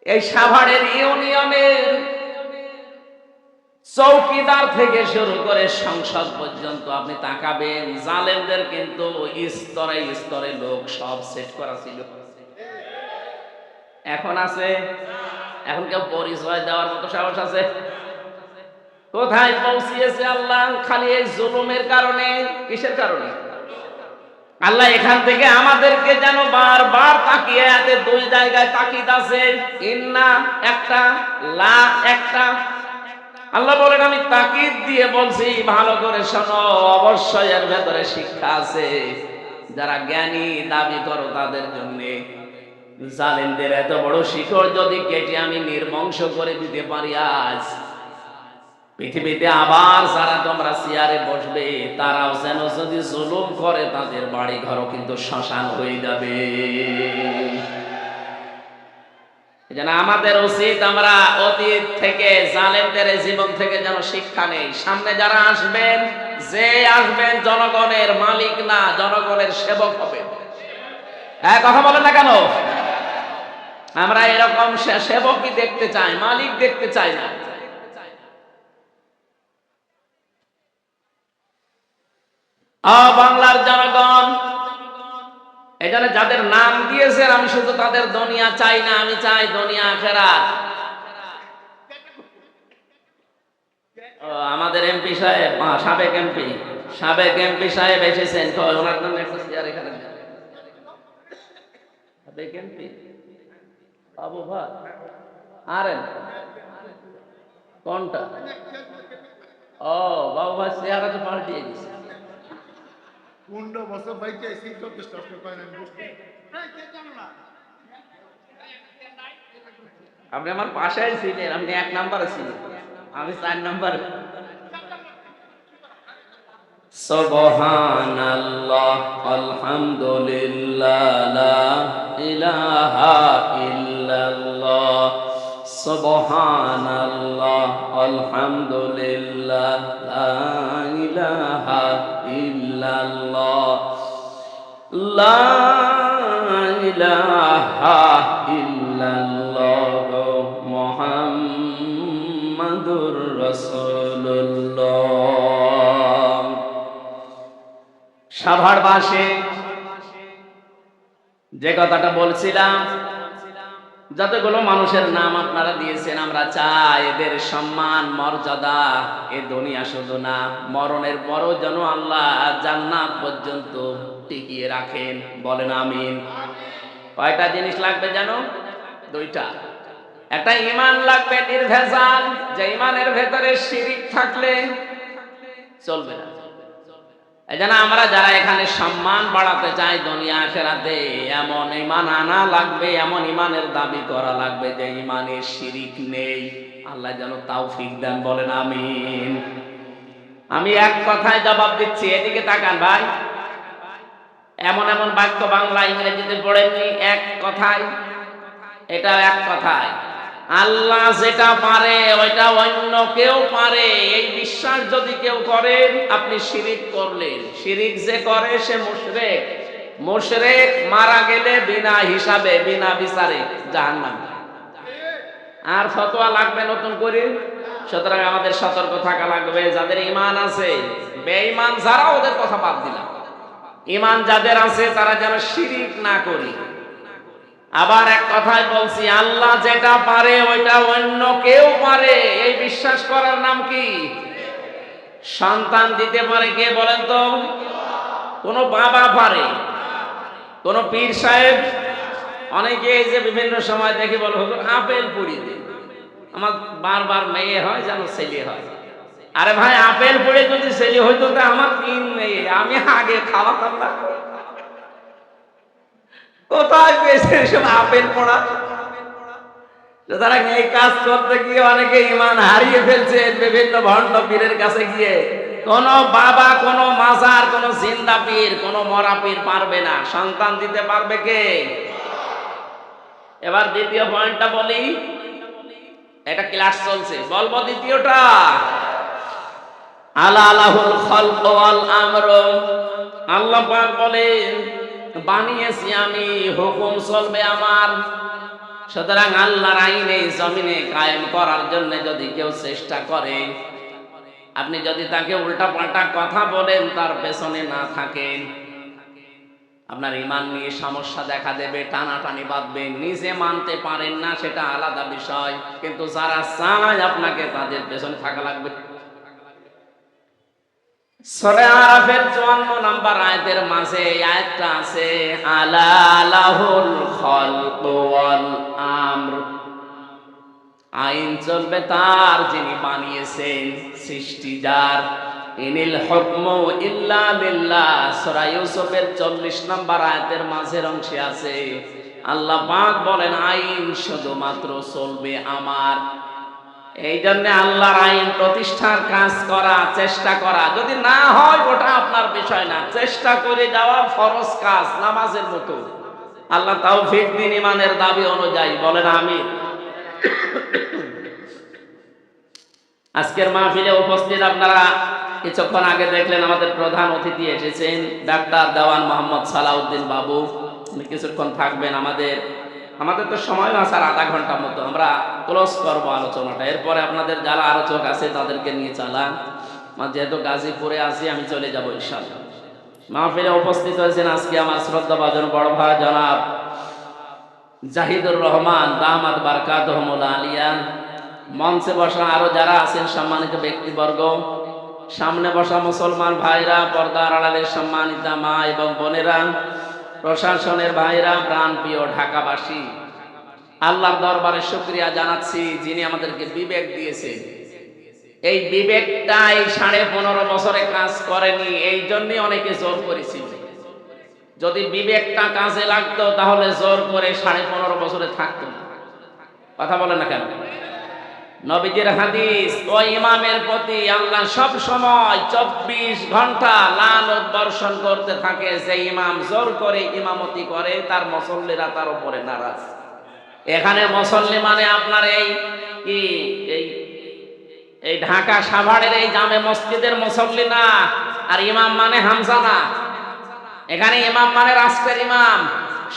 এই সাভারের ইউনিয়নের চৌকিদার থেকে শুরু করে সংসদ পর্যন্ত আপনি তাকাবেন, জালেমদের কিন্তু স্তরে স্তরে লোক সব সেট করা ছিল। এখন আছে? এখন কেউ পরিচয় দেওয়ার মতো সাহস আছে? কোথায় পৌঁছিয়েছে আল্লাহ? খালি এই জুলুমের কারণে। কিসের কারণে? আল্লাহ এখান থেকে আমাদেরকে যেন বারবার তাকিয়ে আছে, দুই জায়গায় তাকিদ আছে। ইন্না একটা, লা একটা। আল্লাহ বলেন আমি তাকিদ দিয়ে বলছি, ভালো করে শোনো, অবশ্যই এর ভেতরে শিক্ষা আছে। যারা জ্ঞানী দাবি করো তাদের জন্য। জালেমদের এত বড় শিকড় যদি কেটে আমি নির্বংশ করে দিতে পারি, আজ পৃথিবীতে আবার যারা তোমরা চেয়ারে বসবে, তারাও যেন যদি জুলুম করে তাদের বাড়ি ঘরও কিন্তু শ্মশান হয়ে যাবে। এজন্য আমাদের উচিত আমরা অতীত থেকে, জালেমদের জীবন থেকে যেন শিক্ষা নেই। সামনে যারা আসবেন, যে আসবেন জনগণের মালিক না, জনগণের সেবক হবে। হ্যাঁ, কথা বলেন না কেন? আমরা এরকম সেবকই দেখতে চাই, মালিক দেখতে চাই না। বাংলার জনগণ, এজন্য যাদের নাম দিয়েছেন, আমি শুধু তাদের দুনিয়া চাই না, আমি চাই দুনিয়া আখিরাত। আমাদের এমপি সাহেব, সাবেক এমপি সাহেব এসেছেন, ওনার নাম একটা চেয়ার এখানে। সাবেক এমপি বাবু ভাই, আরেন কোনটা? ও বাবু ভাই চেয়ার তো পাল্টিয়ে গেছে। আপনি আমার পাশে ছিলেন, আপনি 1 নাম্বারে ছিলেন, আমি 4 নাম্বার। সুবহানাল্লাহ, আলহামদুলিল্লাহ, লা ইলাহা ইল্লাল্লাহ। সুবহানাল্লাহ, আলহামদুলিল্লাহ, লা ইলাহা ইল্লাল্লাহ, লা ইলাহা ইল্লাল্লাহ, মুহাম্মাদুর রাসূলুল্লাহ। সাভারবাসী, যে কথাটা বলছিলাম, যতগুলো মানুষের নাম আপনারা দিয়েছেন, আমরা চাই এদের সম্মান মর্যাদা এ দুনিয়া শুধু না, মরণের পরও যেন আল্লাহ জান্নাত পর্যন্ত টিকিয়ে রাখেন। বলেন আমিন। কয়টা জিনিস লাগবে জানো? 2টা। একটা ঈমান লাগবে নির্ভেজাল, যে ঈমানের ভেতরে শিরিক থাকলে চলবে না। এজন্য আমরা যারা এখানে সম্মান বাড়াতে চাই দুনিয়া আখিরাতে, এমন ঈমান আনা লাগবে, এমন ঈমানের দাবি করা লাগবে যে ঈমানে শিরিক নেই। আল্লাহ যেন তৌফিক দেন। বলেন আমিন। আমি এক কথায় জবাব দিচ্ছি, এদিকে তাকান ভাই। এমন এমন বাক্য বাংলা ইংরেজিতে পড়েননি, এক কথায়, এটা এক কথায়। আল্লাহ যেটা পারে ওইটা অন্য কেউ পারে, এই বিশ্বাস যদি কেউ করেন, আপনি শিরিক করলেন। শিরিক যে করে সে মুশরিক। মুশরিক মারা গেলে বিনা হিসাবে, বিনা বিচারে জাহান্নামে। আর ফতোয়া লাগবে নতুন করে? সুতরাং আমাদের সতর্ক থাকা লাগবে। যাদের ঈমান আছে, বেঈমান যারা, ওদের কথা বাদ দিলাম। ঈমান যাদের আছে তারা যেন শিরিক না করি। আবার এক কথায় বলছি, আল্লাহ যেটা পারে ওইটা অন্য কেউ পারে, এই বিশ্বাস করার নাম কি? সন্তান দিতে পারে কে বলেন তো? কোন বাবা পারে? কোন পীর সাহেব? অনেকে এই যে বিভিন্ন সময় দেখি বলে, হুজুর আপেল পুড়িয়ে দিন, আমার বারবার মেয়ে হয় যেন ছেলে হয়। আরে ভাই, আপেল পুড়ে যদি ছেলে হইতো তো আমার 3 মেয়ে, আমি আগে খাওয়াতাম না। কোথায় পেয়েছে এসব আপেল পড়া? সুতরাং এই কাজ করতে গিয়ে অনেকে ঈমান হারিয়ে ফেলছে বিভিন্ন ভণ্ড পীরের কাছে গিয়ে। কোন বাবা, কোন মাজার, কোন জিন্দা পীর, কোন মরা পীর পারবে না। সন্তান দিতে পারবে কে? এবার দ্বিতীয় পয়েন্টটা বলি, এটা ক্লাস চলছে, বলবো দ্বিতীয়টা। আলা লাহুল খালক ওয়াল আমর। আল্লাহ পাক বলেন, বানিয়েছি আমি, হুকুম চলবে আমার। সুতরাং আল্লাহর আইন এই জমিনে কায়েম করার জন্য যদি কেউ চেষ্টা করে, আপনি যদি তাকে উল্টা পাল্টা কথা বলেন, তার পেছনে না থাকেন, আপনার ঈমান নিয়ে সমস্যা দেখা দেবে, টানাটানি বাঁধবে। নিজে মানতে পারেন না সেটা আলাদা বিষয়, কিন্তু যারা চায় আপনাকে, তাদের পেছনে থাকা লাগবে। সূরা আরাফের 54 নম্বর আয়াতের মাঝে এই আয়াতটা আছে, আলা লাহুল খালকু ওয়াল আমর। আইন চলবে তার, যিনি বানিয়েছেন, সৃষ্টি যার। ইনিল হুকমু ইল্লা লিল্লাহ। সূরা ইউসুফের 40 নম্বর আয়াতের মাঝের অংশে আছে, আল্লাহ পাক বলেন আইন শুধুমাত্র চলবে আমার। এই জন্য আল্লাহর আইন প্রতিষ্ঠার কাজ করা, চেষ্টা করা, যদি না হয় ওটা আপনার বিষয় না, চেষ্টা করে যাওয়া ফরজ কাজ, নামাজের মতো। আল্লাহ তাওফিক দিন ঈমানের দাবি অনুযায়ী, বলেন আমিন। আজকের মাহফিলে উপস্থিত আপনারা কিছুক্ষণ আগে দেখলেন, আমাদের প্রধান অতিথি এসেছেন ডাক্তার দেওয়ান মোহাম্মদ সালাউদ্দিন বাবু। কিছুক্ষণ থাকবেন। আমাদের তো সময় আছে আর আধা ঘন্টার মতো, আমরা ক্লোজ করবো আলোচনাটা। এরপরে আপনাদের যারা আলোচক আছে তাদেরকে নিয়ে চালান। যেহেতু গাজীপুরে আছি, আমি চলে যাবো ইনশাআল্লাহ। মাহফিলে উপস্থিত হয়েছেন আজকে আমার শ্রদ্ধাভাজন বড় ভাই জনাব জাহিদুর রহমান দামাত বারকাতুহুল আলিয়া। মঞ্চে বসা আরো যারা আছেন সম্মানিত ব্যক্তিবর্গ, সামনে বসা মুসলমান ভাইরা, পর্দার আড়ালের সম্মানিতা মা এবং বোনেরা, প্রশাসনের ভাইরা, প্রাণপ্রিয় ঢাকাবাসী, আল্লাহর দরবারে শুকরিয়া জানাচ্ছি যিনি আমাদেরকে বিবেক দিয়েছেন। এই বিবেকটা এই 15.5 বছরে কাজ করেনি, এই জন্যই অনেকে জোর করেছিল। যদি বিবেকটা কাজে লাগতো তাহলে জোর করে 15.5 বছরে থাকতো না। কথা বলে না কেন? নবীজির হাদিস, ওই ইমামের প্রতি আল্লাহ সব সময় 24 ঘন্টা লানত বর্ষণ করতে থাকে। যে ইমাম জোর করে ইমামতি করে, তার মুসল্লিরা তার উপরে নারাজ। এখানে মুসল্লি মানে আপনার এই ঢাকা সাভারের এই জামে মসজিদের মুসল্লি না, আর ইমাম মানে হামজা না। এখানে ইমাম মানে রাষ্ট্রের ইমাম,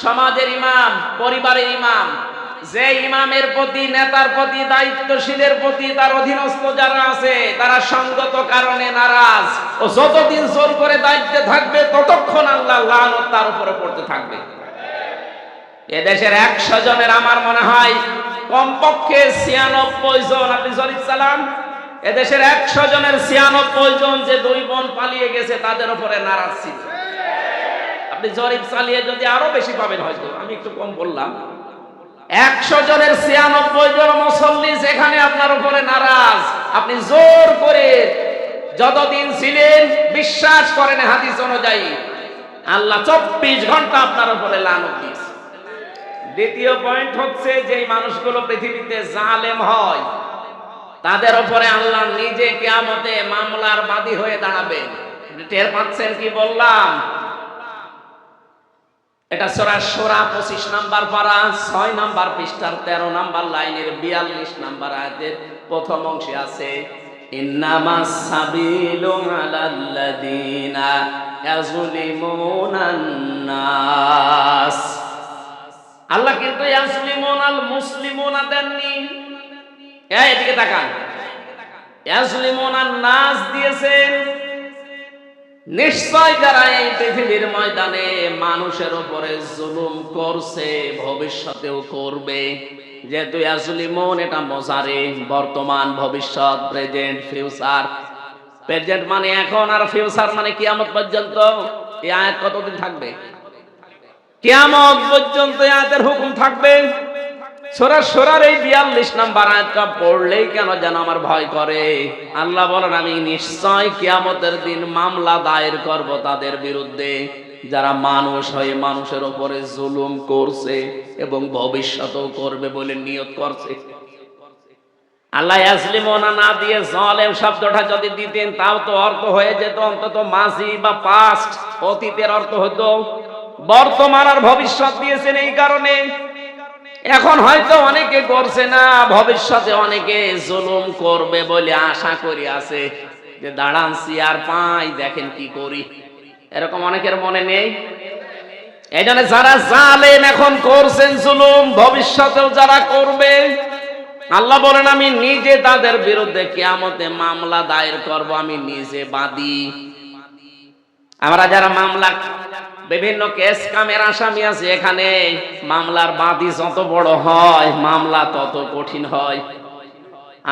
সমাজের ইমাম, পরিবারের ইমাম। যে ইমামের প্রতি, নেতার প্রতি, দায়িত্বশীলের প্রতি তার অধীনস্থ যারা আছে তারা সঙ্গত কারণে নারাজ, ও যতদিন জোর করে দায়িত্বে থাকবে ততক্ষণ আল্লাহ লানত তার উপরে পড়তে থাকবে। এদেশের 100 জনের আমার মনে হয় কমপক্ষে 96 জন, আপনি জরিপ চালান, এদেশের 100 জনের 96 জন যে 2 বোন পালিয়ে গেছে তাদের উপরে নারাজ ছিল। আপনি জরিপ চালিয়ে যদি আরো বেশি পাবেন, হয়তো আমি একটু কম বললাম। 100 জনের 96 জন মুসল্লি যেখানে আপনার উপরে নারাজ, আপনি জোর করে যতদিন ছিলেন, বিশ্বাস করেন হাদিস অনুযায়ী আল্লাহ 24 ঘন্টা আপনার উপরে লানত দিয়েছে। দ্বিতীয় পয়েন্ট হচ্ছে, যে মানুষগুলো পৃথিবীতে জালেম হয় তাদের উপরে আল্লাহ নিজে কিয়ামতে মামলার বাদী হয়ে দাঁড়াবেন। টের পাচ্ছেন কি বললাম? এটা সূরা শূরা 25 নাম্বার পারা, 6 নাম্বার পৃষ্ঠার 13 নাম্বার লাইনের 42 নাম্বার আয়াতের প্রথম অংশে আছে, ইন্নামাস সাবিলু আলাল্লাযিনা ইয়াজলিমুনান নাস। আল্লাহ কিন্তু ইয়াজলিমুনাল মুসলিমুনা দেননি। এদিকে তাকান, ইয়াজলিমুনান নাস দিয়েছেন। নিশ্চয় যারা এই পৃথিবীর ময়দানে মানুষের উপরে জুলুম করছে, ভবিষ্যতেও করবে। যেহেতু ইয়াজলিমুন এটা মুজারে, বর্তমান, ভবিষ্যৎ, প্রেজেন্ট, ফিউচার। প্রেজেন্ট মানে এখন, আর ফিউচার মানে কিয়ামত পর্যন্ত। এই আয়াত কতদিন থাকবে? কিয়ামত পর্যন্ত এই আয়াতের হুকুম থাকবে। সূরা শূরার এই 42 নাম্বার আয়াতটা পড়লেই কেন যেন আমার ভয় করে। আল্লাহ বলেন, আমি নিশ্চয় কিয়ামতের দিন মামলা দায়ের করব তাদের বিরুদ্ধে যারা মানুষ হয়ে মানুষের উপরে জুলুম করছে এবং ভবিষ্যতেও করবে বলে নিয়ত করছে। আল্লাহ ইয়াজলিমুনা না দিয়ে জালেম শব্দটা যদি দিতেন, তাও তো অর্থ হয়ে যেত অন্তত মাজি বা পাস্ট, অতীতের অর্থ হতো। বর্তমান আর ভবিষ্যৎ দিয়েছেন এই কারণে এখন হয়তো অনেকে করছে না, ভবিষ্যতে অনেকে জুলুম করবে বলে আশা করি আছে, যে দাঁড়ান চেয়ার পাই, দেখেন কি করি। এরকম অনেকের মনে নেই। এই জন্য যারা জালেম এখন করছেন জুলুম, ভবিষ্যতেও যারা করবে, আল্লাহ বলেন আমি নিজে তাদের বিরুদ্ধে কিয়ামতে মামলা দায়ের করব, আমি নিজে বাদী। আমরা যারা মামলা বিভিন্ন কেস কামের আসামি আছে, এখানে মামলার বাদী যত বড় হয় মামলা তত কঠিন হয়।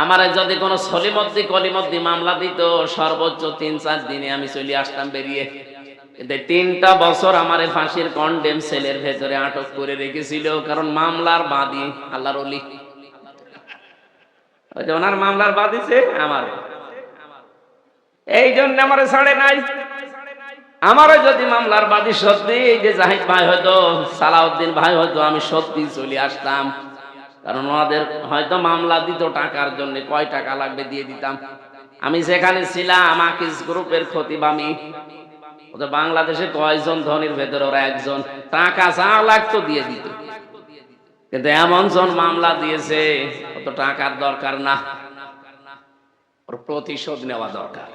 আমারে যদি কোনো সলিমদ্দি কলিমদ্দি মামলা দিত, সর্বোচ্চ ৩-৪ দিনে আমি চলে আসতাম বেরিয়ে। কিন্তু ৩টা বছর আমারে ফাঁসির কন্ডেম সেলের ভেতরে আটক করে রেখেছিল, কারণ মামলার বাদী আল্লাহর ওলি। ওই যে ওনার মামলার বাদী সে আমার, এই জন্য আমারে ছাড়ে নাই। আমারও যদি মামলার বাদী সত্যি এই যে জাহিদ ভাই হয়তো, সালাউদ্দিন ভাই হয়তো, আমি সত্যি চলে আসতাম, কারণ ওনাদের হয়তো মামলা দিত টাকার জন্য, কয় টাকা লাগবে দিয়ে দিতাম। আমি যেখানে ছিলাম আকিস গ্রুপের খতিব আমি, ওদের বাংলাদেশে কয়জন ধনীর ভেতরে ওরা একজন, টাকা যা লাগতো দিয়ে দিত। কিন্তু এমন জন মামলা দিয়েছে অত টাকার দরকার না, ওর প্রতিশোধ নেওয়া দরকার।